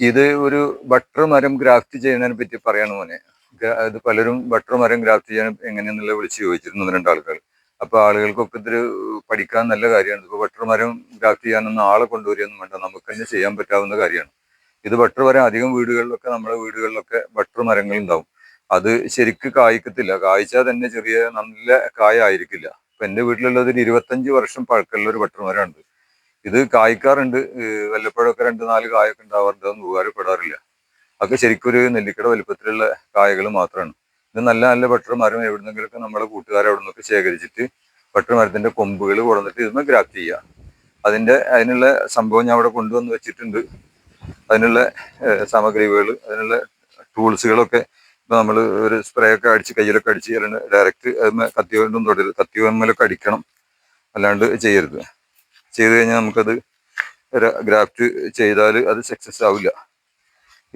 ഇത് ഒരു ബട്ടർ മരം ഗ്രാഫ്റ്റ് ചെയ്യുന്നതിനെ പറ്റി പറയാണ് മോനെ. അത് പലരും ബട്ടർ മരം ഗ്രാഫ്റ്റ് ചെയ്യാൻ എങ്ങനെയാണെന്നുള്ള വിളിച്ച് ചോദിച്ചിരുന്നു 2 ആൾക്കാർ. അപ്പൊ ആളുകൾക്കൊക്കെ ഇതൊരു പഠിക്കാൻ നല്ല കാര്യമാണ്. ഇപ്പൊ ബട്ടർ മരം ഗ്രാഫ്റ്റ് ചെയ്യാനൊന്നും ആളെ കൊണ്ടുവരികയൊന്നും വേണ്ട, നമുക്ക് തന്നെ ചെയ്യാൻ പറ്റാവുന്ന കാര്യമാണ്. ഇത് ബട്ടർ മരം അധികം വീടുകളിലൊക്കെ, നമ്മുടെ വീടുകളിലൊക്കെ ബട്ടർ മരങ്ങൾ ഉണ്ടാവും. അത് ശരിക്ക് കായ്ക്കത്തില്ല, കായ്ച്ചാൽ തന്നെ ചെറിയ നല്ല കായ ആയിരിക്കില്ല. ഇപ്പൊ എന്റെ വീട്ടിലുള്ളത് ഒരു 25 വർഷം പഴക്കമുള്ള ഒരു ബട്ടർ മരമാണ്. ഇത് കായ്ക്കാറുണ്ട്, വല്ലപ്പോഴൊക്കെ 2-4 കായൊക്കെ ഉണ്ടാവാറുണ്ട്, അതൊന്നും ഉപകാരപ്പെടാറില്ല. അതൊക്കെ ശരിക്കും ഒരു നെല്ലിക്കട വലുപ്പത്തിലുള്ള കായകൾ മാത്രമാണ്. ഇത് നല്ല നല്ല ബട്ടർ മരം എവിടുന്നെങ്കിലൊക്കെ നമ്മളെ കൂട്ടുകാരെ അവിടെ നിന്നൊക്കെ ശേഖരിച്ചിട്ട് ബട്ടർ മരത്തിന്റെ കൊമ്പുകൾ കൊടുന്നിട്ട് ഇതൊന്ന് ഗ്രാഫ്റ്റ് ചെയ്യുക. അതിനുള്ള സംഭവം ഞാൻ അവിടെ കൊണ്ടുവന്ന് വെച്ചിട്ടുണ്ട്. അതിനുള്ള സാമഗ്രികൾ, അതിനുള്ള ടൂൾസുകളൊക്കെ ഇപ്പൊ നമ്മൾ ഒരു സ്പ്രേ ഒക്കെ അടിച്ച് കയ്യിലൊക്കെ അടിച്ച് ഡയറക്റ്റ് കത്തി കൊണ്ടും തൊടരുത്, കത്തി കൊണ്ടൊക്കെ അടിക്കണം, അല്ലാണ്ട് ചെയ്യരുത്. ചെയ്ത് കഴിഞ്ഞാൽ നമുക്കത് ഗ്രാഫ്റ്റ് ചെയ്താൽ അത് സക്സസ് ആവില്ല.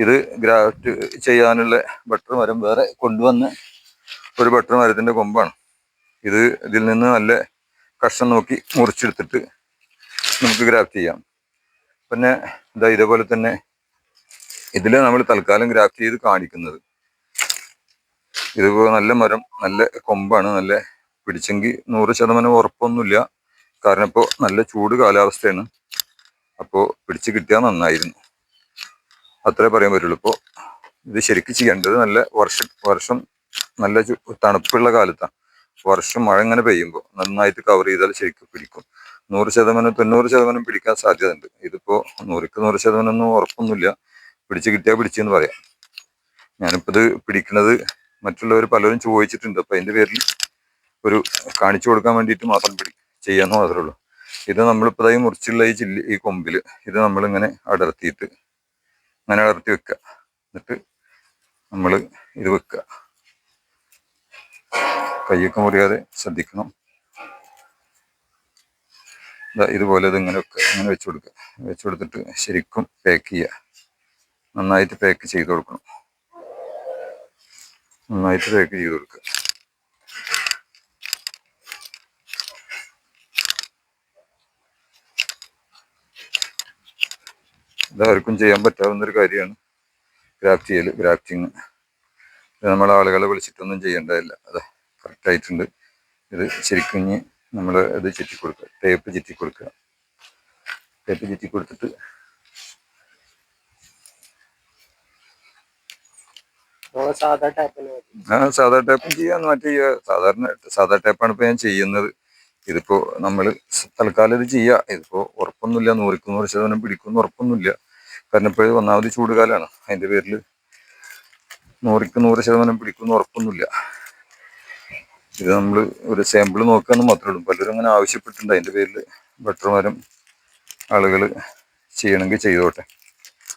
ഇത് ഗ്രാഫ്റ്റ് ചെയ്യാനുള്ള ബട്ടർ മരം വേറെ കൊണ്ടുവന്ന ഒരു ബട്ടർ മരത്തിന്റെ കൊമ്പാണ് ഇത്. ഇതിൽ നിന്ന് നല്ല കഷ്ണം നോക്കി മുറിച്ചെടുത്തിട്ട് നമുക്ക് ഗ്രാഫ്റ്റ് ചെയ്യാം. പിന്നെ ഇതേപോലെ തന്നെ ഇതിൽ നമ്മൾ തൽക്കാലം ഗ്രാഫ്റ്റ് ചെയ്ത് കാണിക്കുന്നത്. ഇതിപ്പോ നല്ല മരം, നല്ല കൊമ്പാണ്, നല്ല പിടിച്ചെങ്കിൽ 100% ഉറപ്പൊന്നുമില്ല. കാരണം ഇപ്പോൾ നല്ല ചൂട് കാലാവസ്ഥയാണ്. അപ്പോൾ പിടിച്ച് കിട്ടിയാൽ നന്നായിരുന്നു, അത്രേ പറയാൻ പറ്റുള്ളൂ. ഇപ്പോൾ ഇത് ശരിക്കും ചെയ്യേണ്ടത് നല്ല വർഷം നല്ല തണുപ്പുള്ള കാലത്താണ്. വർഷം മഴ ഇങ്ങനെ പെയ്യുമ്പോൾ നന്നായിട്ട് കവർ ചെയ്താൽ ശരിക്കും പിടിക്കും. 100%, 90% പിടിക്കാൻ സാധ്യത ഉണ്ട്. ഇതിപ്പോ 100% ഒന്നും ഉറപ്പൊന്നുമില്ല. പിടിച്ച് കിട്ടിയാൽ പിടിച്ചെന്ന് പറയാം. ഞാനിപ്പോൾ ഇത് പിടിക്കുന്നത് മറ്റുള്ളവർ പലരും ചോദിച്ചിട്ടുണ്ട്. അപ്പൊ അതിന്റെ പേരിൽ ഒരു കാണിച്ചു കൊടുക്കാൻ വേണ്ടിയിട്ട് മാത്രം ചെയ്യാന്ന് മാത്രമേ ഉള്ളൂ. ഇത് നമ്മളിപ്പോൾ മുറിച്ചുള്ള ഈ കൊമ്പില് ഇത് നമ്മളിങ്ങനെ അടർത്തി വെക്കുക. എന്നിട്ട് നമ്മൾ ഇത് വെക്കുക. കൈയൊക്കെ മുറിയാതെ ശ്രദ്ധിക്കണം. ഇതുപോലെ ഇങ്ങനെ വെച്ച് കൊടുക്കുക. വെച്ച് കൊടുത്തിട്ട് ശരിക്കും പാക്ക് ചെയ്യുക. നന്നായിട്ട് പാക്ക് ചെയ്ത് കൊടുക്കണം. നന്നായിട്ട് പാക്ക് ചെയ്ത് കൊടുക്കുക. ഇതാർക്കും ചെയ്യാൻ പറ്റാവുന്ന ഒരു കാര്യമാണ് ഗ്രാഫ്റ്റിങ്. ഇത് നമ്മളെ ആളുകളെ വിളിച്ചിട്ടൊന്നും ചെയ്യേണ്ടതില്ല. അതെ, കറക്റ്റായിട്ടുണ്ട്. ഇത് ശരിക്കും നമ്മൾ ഇത് ചുറ്റിക്കൊടുക്കുക, ടേപ്പ് ചുറ്റിക്കൊടുക്കുക. ടേപ്പ് ചുറ്റിക്കൊടുത്തിട്ട് സാധാ ടേപ്പും ചെയ്യാൻ മറ്റേ സാധാ ടേപ്പാണ് ഇപ്പൊ ഞാൻ ചെയ്യുന്നത്. ഇതിപ്പോ നമ്മൾ തൽക്കാലം ഇത് ചെയ്യുക. ഇതിപ്പോ ഉറപ്പൊന്നുമില്ല, 100% പിടിക്കുമെന്ന് ഉറപ്പൊന്നുമില്ല. കാരണം ഇപ്പോൾ ഒന്നാമത് ചൂടുകാലമാണ്. അതിന്റെ പേരിൽ 100% പിടിക്കുമെന്ന് ഉറപ്പൊന്നുമില്ല. ഇത് നമ്മൾ ഒരു സാമ്പിൾ നോക്കുകയെന്ന് മാത്രമേ ഉള്ളൂ. പലരും അങ്ങനെ ആവശ്യപ്പെട്ടിട്ടുണ്ട്. അതിന്റെ പേരിൽ ബട്ടർ മരം ആളുകൾ ചെയ്യണമെങ്കിൽ ചെയ്തോട്ടെ,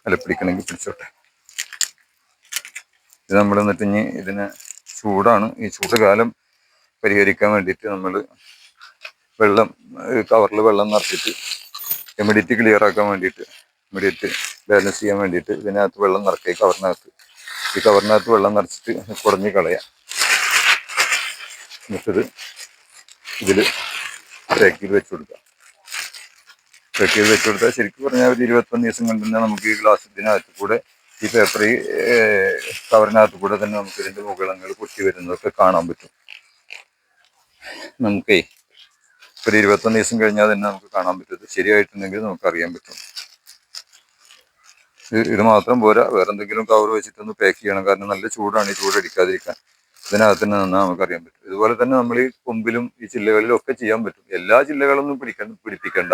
അല്ല പിടിക്കണമെങ്കിൽ പിടിച്ചോട്ടെ. ഇത് നമ്മൾ എന്നിട്ട് ഇതിന് ചൂടാണ്, ഈ ചൂടുകാലം പരിഹരിക്കാൻ വേണ്ടിയിട്ട് നമ്മൾ കവറിൽ വെള്ളം നിറച്ചിട്ട് ഹ്യൂമിഡിറ്റി ക്ലിയർ ആക്കാൻ വേണ്ടിയിട്ട്, ഹ്യൂമിഡിറ്റി ബാലൻസ് ചെയ്യാൻ വേണ്ടിയിട്ട് ഇതിനകത്ത് വെള്ളം നിറക്കുക. ഈ കവറിനകത്ത് വെള്ളം നിറച്ചിട്ട് കുടഞ്ഞ് കളയാം. എന്നിട്ടത് ഇതിൽ പാക്ക് ചെയ്ത് വെച്ച് കൊടുക്കുക. പാക്ക് ചെയ്ത് വെച്ച് കൊടുത്താൽ ശരിക്കും പറഞ്ഞാൽ ഒരു 21 ദിവസം കൊണ്ട് തന്നെ നമുക്ക് ഈ ഗ്ലാസ് ഇതിനകത്ത് കൂടെ, ഈ പേപ്പർ ഈ കവറിനകത്ത് കൂടെ തന്നെ നമുക്ക് ഇതിന്റെ മുകളങ്ങൾ പൊട്ടി വരുന്നതൊക്കെ കാണാൻ പറ്റും. നമുക്കേ ഒരു 21 ദിവസം കഴിഞ്ഞാൽ തന്നെ നമുക്ക് കാണാൻ പറ്റും. ശരിയായിട്ടുണ്ടെങ്കിൽ നമുക്ക് അറിയാൻ പറ്റും. ഇത് മാത്രം പോരാ, വേറെ എന്തെങ്കിലും കവർ വെച്ചിട്ടൊന്ന് പാക്ക് ചെയ്യണം. കാരണം നല്ല ചൂടാണ്, ഈ ചൂടടിക്കാതിരിക്കാൻ ഇതിനകത്ത് തന്നെ നിന്നാൽ നമുക്ക് അറിയാൻ പറ്റും. ഇതുപോലെ തന്നെ നമ്മൾ ഈ കൊമ്പിലും ഈ ചില്ലകളിലും ഒക്കെ ചെയ്യാൻ പറ്റും. എല്ലാ ചില്ലകളൊന്നും പിടിപ്പിക്കണ്ട,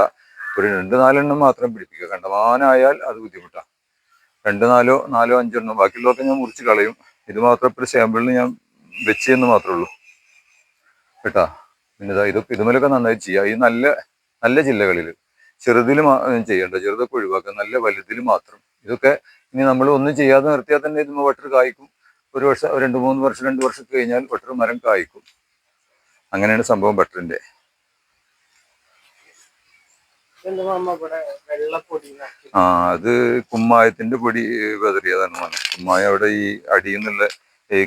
ഒരു 2-4 എണ്ണം മാത്രം പിടിപ്പിക്കുക. കണ്ടമാനായാൽ അത് ബുദ്ധിമുട്ടാണ്. 2-4, 4-5 എണ്ണം, ബാക്കിയുള്ളതൊക്കെ ഞാൻ മുറിച്ച് കളയും. ഇത് മാത്രം ഇപ്പോൾ സാമ്പിളിന് ഞാൻ വെച്ചെന്ന് മാത്രമേ ഉള്ളൂ കേട്ടാ. പിന്നെ ഇതുമല്ലൊക്കെ നന്നായി ചെയ്യാം. ഈ നല്ല നല്ല ജില്ലകളിൽ ചെറുതിൽ ചെയ്യേണ്ട, ചെറുതൊക്കെ ഒഴിവാക്കുക, നല്ല വലുതിൽ മാത്രം. ഇതൊക്കെ ഇനി നമ്മൾ ഒന്നും ചെയ്യാതെ നിർത്തിയാൽ തന്നെ ഇത് ബട്ടർ കായ്ക്കും. ഒരു വർഷം, 2-3 വർഷം, 2 വർഷം കഴിഞ്ഞാൽ ബട്ടർ മരം കായ്ക്കും. അങ്ങനെയാണ് സംഭവം ബട്ടറിന്റെ. അത് കുമ്മായത്തിന്റെ പൊടി വെതറിയതാണ്. കുമ്മായം അവിടെ ഈ അടിയിൽ നിന്നുള്ള ഈ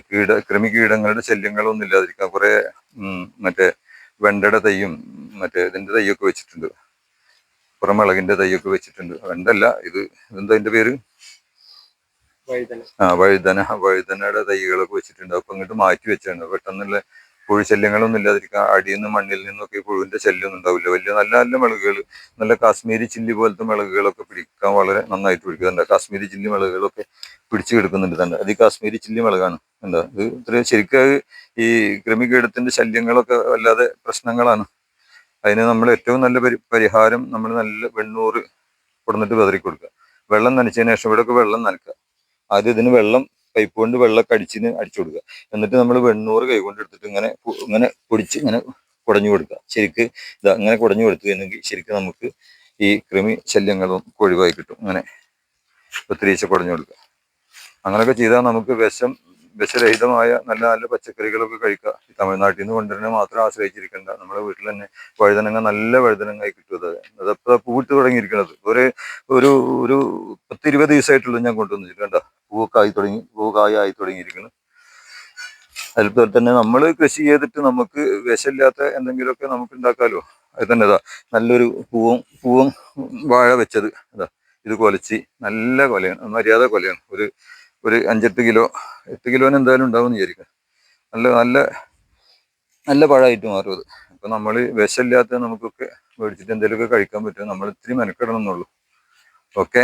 കൃമികീടങ്ങളുടെ ശല്യങ്ങളൊന്നും ഇല്ലാതിരിക്കാൻ കുറെ മറ്റേ വെണ്ടയുടെ തൈയും മറ്റേ ഇതിന്റെ തൈയൊക്കെ വെച്ചിട്ടുണ്ട്. കുറെ മുളകിന്റെ തൈയൊക്കെ വെച്ചിട്ടുണ്ട്. വെണ്ടല്ല ഇത്, എന്താ അതിന്റെ പേര്, വഴുതനയുടെ തൈകളൊക്കെ വെച്ചിട്ടുണ്ട്. അപ്പൊ ഇങ്ങോട്ട് മാറ്റി വെച്ചാണ് പെട്ടെന്നുള്ള പുഴു ശല്യങ്ങളൊന്നും ഇല്ലാതിരിക്കാൻ. അടിയിൽ നിന്ന് മണ്ണിൽ നിന്നൊക്കെ പുഴുവിന്റെ ശല്യമൊന്നും ഉണ്ടാവില്ല. വലിയ നല്ല നല്ല മുളകുകൾ, നല്ല കാശ്മീരി ചില്ലി പോലത്തെ മുളകുകളൊക്കെ പിടിക്കാൻ വളരെ നന്നായിട്ട് പിടിക്കുന്നുണ്ട്. കാശ്മീരി ചില്ലി മുളകുകളൊക്കെ പിടിച്ചു കിടക്കുന്നുണ്ട് തന്നെ. അത് ഈ കാശ്മീരി ചില്ലി മുളകാണ്. എന്താ ഇത് ഇത്ര ശരിക്കും ഈ കൃമികീടത്തിന്റെ ശല്യങ്ങളൊക്കെ വല്ലാതെ പ്രശ്നങ്ങളാണ്. അതിന് നമ്മൾ ഏറ്റവും നല്ല പരിഹാരം നമ്മൾ നല്ല വെണ്ണൂറ് കൊടുന്നിട്ട് വിതറി കൊടുക്കുക. വെള്ളം നനച്ചതിന് ശേഷം ഇവിടെയൊക്കെ വെള്ളം നനക്കുക. ആദ്യം ഇതിന് വെള്ളം, പൈപ്പ് കൊണ്ട് വെള്ളമൊക്കെ അടിച്ചു കൊടുക്കുക. എന്നിട്ട് നമ്മൾ വെണ്ണൂറ് കൈകൊണ്ട് എടുത്തിട്ട് ഇങ്ങനെ പൊടിച്ച് ഇങ്ങനെ കുടഞ്ഞു കൊടുക്കുക. ശരിക്ക് ഇതാ ഇങ്ങനെ കുടഞ്ഞു കൊടുക്കുകയാണെങ്കിൽ ശരിക്കും നമുക്ക് ഈ കൃമി ശല്യങ്ങളും ഒഴിവായി കിട്ടും. ഇങ്ങനെ ഒത്തിരീച്ച കുടഞ്ഞു കൊടുക്കുക. അങ്ങനെയൊക്കെ ചെയ്താൽ നമുക്ക് വിഷരഹിതമായ നല്ല നല്ല പച്ചക്കറികളൊക്കെ കഴിക്കുക. ഈ തമിഴ്നാട്ടിൽ നിന്ന് കൊണ്ടുവരുന്നത് മാത്രം ആശ്രയിച്ചിരിക്കേണ്ട. നമ്മുടെ വീട്ടിൽ തന്നെ നല്ല വഴുതനങ്ങായി കിട്ടും. അതപ്പോൾ പൂട്ട് തുടങ്ങിയിരിക്കുന്നത് ഒരു ഒരു ഒരു 10-20 ദിവസമായിട്ടുള്ളൂ ഞാൻ കൊണ്ടുവന്നിട്ട്. കണ്ട പൂക്കായി ആയി തുടങ്ങിയിരിക്കുന്നു. അതുപോലെ തന്നെ നമ്മൾ കൃഷി ചെയ്തിട്ട് നമുക്ക് വിഷമില്ലാത്ത എന്തെങ്കിലുമൊക്കെ നമുക്ക് ഉണ്ടാക്കാമല്ലോ. അത് തന്നെ ഇതാ നല്ലൊരു പൂവും വാഴ വെച്ചത് ഇതാ ഇത് കൊലച്ച് നല്ല കൊലയാണ്, മര്യാദ കൊലയാണ്. ഒരു 5-8 കിലോ, 8 കിലോന് എന്തായാലും ഉണ്ടാവും വിചാരിക്കുക. നല്ല നല്ല നല്ല പഴമായിട്ട് മാറും അത്. അപ്പൊ നമ്മൾ വിഷമില്ലാത്ത നമുക്കൊക്കെ മേടിച്ചിട്ട് എന്തെങ്കിലുമൊക്കെ കഴിക്കാൻ പറ്റും. നമ്മൾ ഇത്തിരി മെനക്കെടണം എന്നുള്ളൂ. ഓക്കെ.